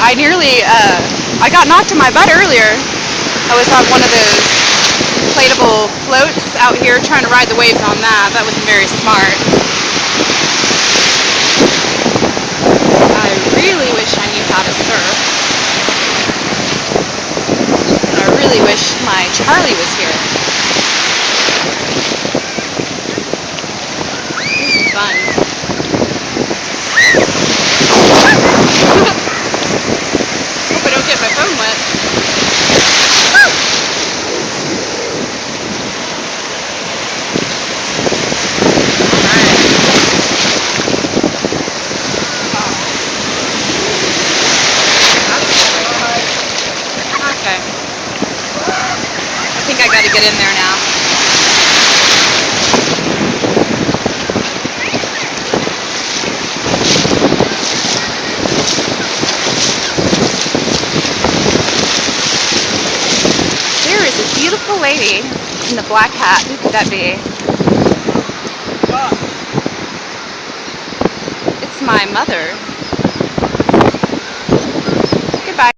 I got knocked on my butt earlier. I was on one of those inflatable floats out here trying to ride the waves on that. That wasn't very smart. I really wish I knew how to surf. And I really wish my Charlie was here. This is fun. Hope I don't get my phone wet. Okay. I think I gotta get in there now. There is a beautiful lady in the black hat. Who could that be? It's my mother.